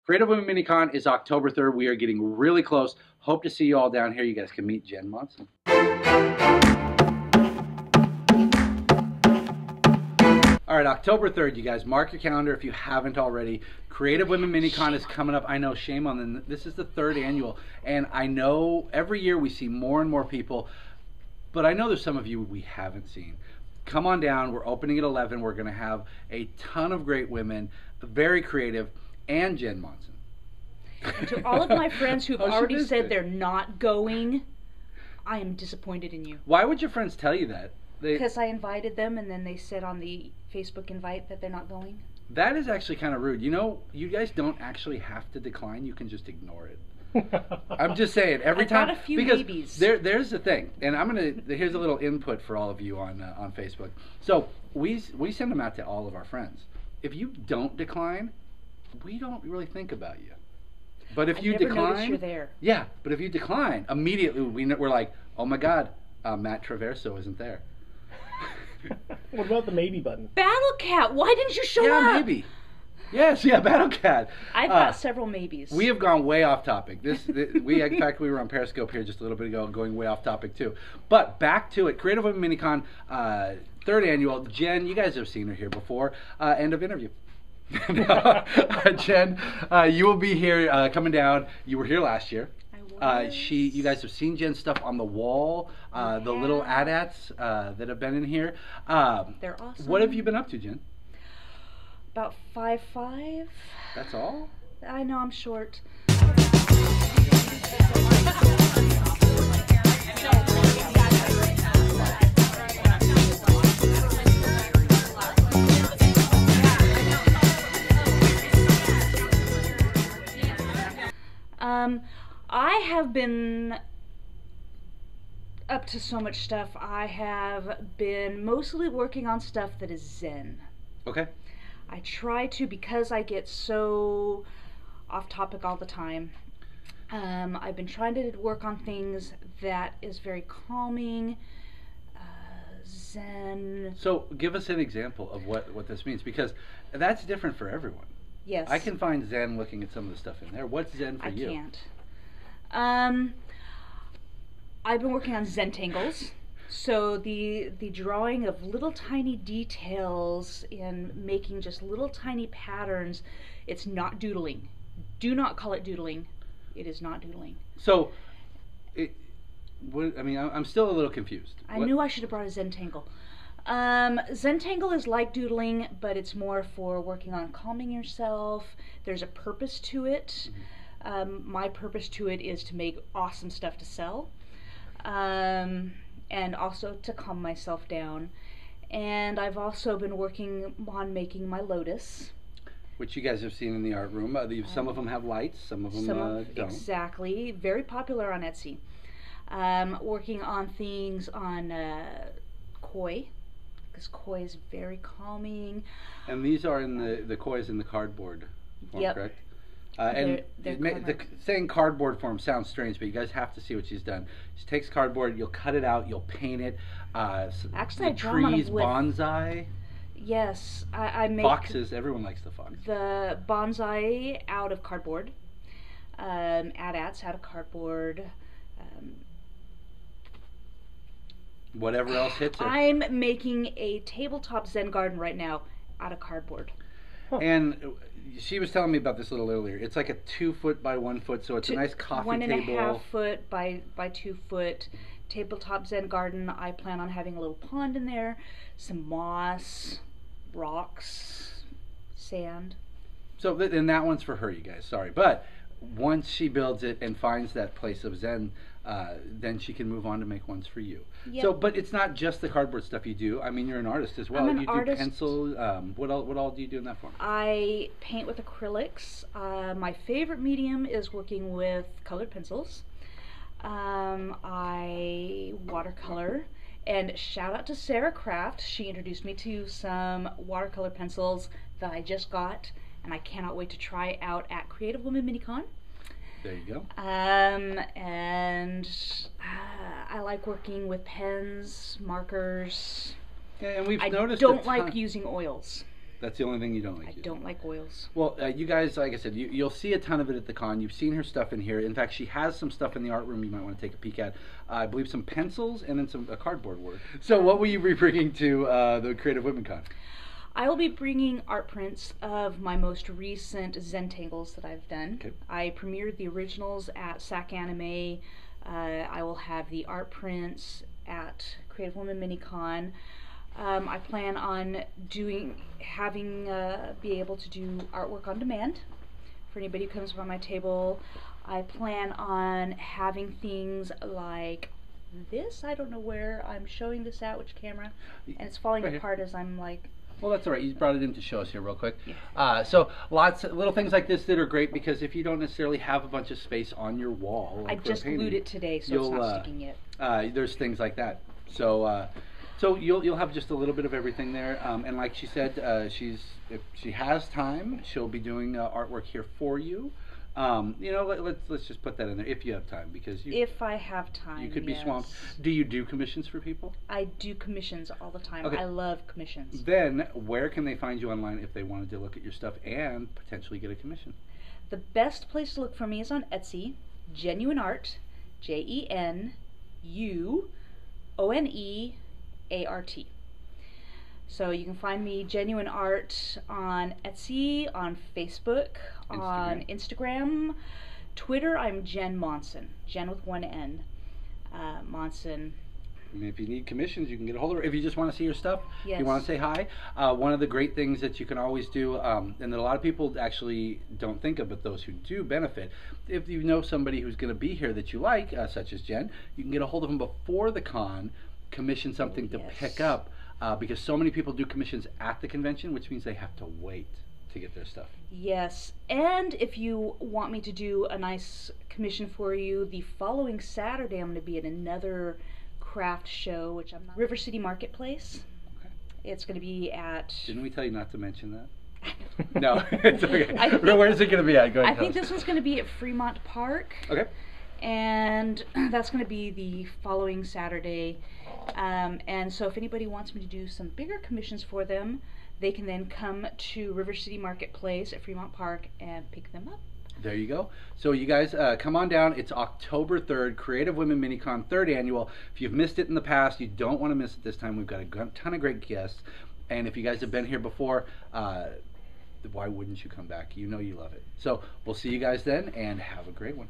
Creative Women Minicon is October 3rd. We are getting really close. Hope to see you all down here. You guys can meet Jen Monson. All right, October 3rd, you guys, mark your calendar if you haven't already. Creative Women Minicon is coming up. I know, shame on them. This is the 3rd annual, and I know every year we see more and more people, but I know there's some of you we haven't seen. Come on down. We're opening at 11. We're going to have a ton of great women, very creative, and Jen Monson. And to all of my friends who've already said they're not going, I am disappointed in you. Why would your friends tell you that? Because I invited them and then they said on the Facebook invite that they're not going. That is actually kind of rude. You know, you guys don't actually have to decline. You can just ignore it. I'm just saying, every time. I got a few because babies. There's the thing, and here's a little input for all of you on Facebook. So we send them out to all of our friends. If you don't decline, we don't really think about you. But if you decline, you're there. Yeah, but if you decline, immediately we're like, oh my God, Matt Traverso isn't there. What about the maybe button? Battle Cat, why didn't you show up? Yeah, maybe. Yes, yeah, Battle Cat. I've got several maybes. We have gone way off topic. In fact, we were on Periscope here just a little bit ago, going way off topic too. But back to it. Creative Women Minicon, 3rd annual. Jen, you guys have seen her here before. End of interview. Jen, you will be here coming down. You were here last year. You guys have seen Jen's stuff on the wall, the little AT-ATs that have been in here. They're awesome. What have you been up to, Jen? About 5'5". That's all? I know, I'm short. I have been up to so much stuff. I have been mostly working on stuff that is Zen. Okay. I try to, because I get so off topic all the time. I've been trying to work on things that is very calming, Zen. So give us an example of what this means, because that's different for everyone. Yes. I can find Zen looking at some of the stuff in there. What's Zen for you? I can't. I've been working on Zentangles. So the drawing of little tiny details and making just little tiny patterns. It's not doodling. Do not call it doodling. It is not doodling. So, I'm still a little confused. I knew I should have brought a Zentangle. Zentangle is like doodling, but it's more for working on calming yourself. There's a purpose to it. Mm-hmm. My purpose to it is to make awesome stuff to sell. And also to calm myself down. And I've also been working on making my lotus. Which you guys have seen in the art room. Some of them have lights, some of them don't. Exactly. Very popular on Etsy. Working on things on koi, because koi is very calming. And these are in the koi is in the cardboard form, yep. Correct? Saying cardboard form sounds strange, but you guys have to see what she's done. She takes cardboard, you'll cut it out, you'll paint it. Actually, I draw trees, with bonsai. Yes, I make foxes. Everyone likes the fox. The bonsai out of cardboard. AT-ATs out of cardboard. Whatever else hits her. I'm making a tabletop Zen garden right now out of cardboard. Huh. And she was telling me about this a little earlier. It's like a 2 foot by 1 foot, so it's a nice coffee table. 1.5 foot by 2 foot tabletop Zen garden. I plan on having a little pond in there, some moss, rocks, sand. So, and that one's for her, you guys. Sorry, but once she builds it and finds that place of Zen, then she can move on to make ones for you. Yep. So, but it's not just the cardboard stuff you do. I mean, you're an artist as well. I'm an artist. Do pencil. What all do you do in that form? I paint with acrylics. My favorite medium is working with colored pencils. I watercolor. And shout out to Sarah Craft. She introduced me to some watercolor pencils that I just got, and I cannot wait to try out at Creative Women Minicon. There you go. And I like working with pens, markers. Yeah, and we've noticed. I don't like using oils. That's the only thing you don't like. I don't like oils. Well, you guys, like I said, you'll see a ton of it at the con. You've seen her stuff in here. In fact, she has some stuff in the art room you might want to take a peek at. I believe some pencils and then some cardboard work. So what will you be bringing to the Creative Women Con? I will be bringing art prints of my most recent Zentangles that I've done. Okay. I premiered the originals at SAC Anime. I will have the art prints at Creative Women Minicon. I plan on be able to do artwork on demand for anybody who comes by my table. I plan on having things like this. I don't know where I'm showing this at, which camera, and it's falling right apart as I'm like. Well, that's all right. You brought it in to show us here real quick. Yeah. So lots of little things like this that are great because if you don't necessarily have a bunch of space on your wall, like I just glued it today, so it's not sticking yet. There's things like that. So you'll have just a little bit of everything there. And like she said, if she has time, she'll be doing artwork here for you. Let's just put that in there if you have time because if I have time, you could be yes. swamped. Do you do commissions for people? I do commissions all the time. Okay. I love commissions. Then where can they find you online if they wanted to look at your stuff and potentially get a commission? The best place to look for me is on Etsy, Genuine Art, JENUONEART. So you can find me Genuine Art on Etsy, on Facebook, on Instagram, Twitter. I'm Jen Monson, Jen with one N, Monson. I mean, if you need commissions, you can get a hold of her. If you just want to see your stuff, yes. If you want to say hi, one of the great things that you can always do, and that a lot of people actually don't think of, but those who do benefit, if you know somebody who's going to be here that you like, such as Jen, you can get a hold of them before the con, commission something to pick up. Because so many people do commissions at the convention, which means they have to wait to get their stuff. Yes, and if you want me to do a nice commission for you, the following Saturday I'm going to be at another craft show, which I'm not. River City Marketplace. Okay. It's going to be at. Didn't we tell you not to mention that? No, it's okay. Where is it going to be at? Go ahead. I think this one's going to be at Fremont Park. Okay. And that's going to be the following Saturday. And so if anybody wants me to do some bigger commissions for them, they can then come to River City Marketplace at Fremont Park and pick them up. There you go. So you guys come on down. It's October 3rd, Creative Women Minicon, 3rd annual. If you've missed it in the past, you don't want to miss it this time. We've got a ton of great guests. And if you guys have been here before, why wouldn't you come back? You know you love it. So we'll see you guys then, and have a great one.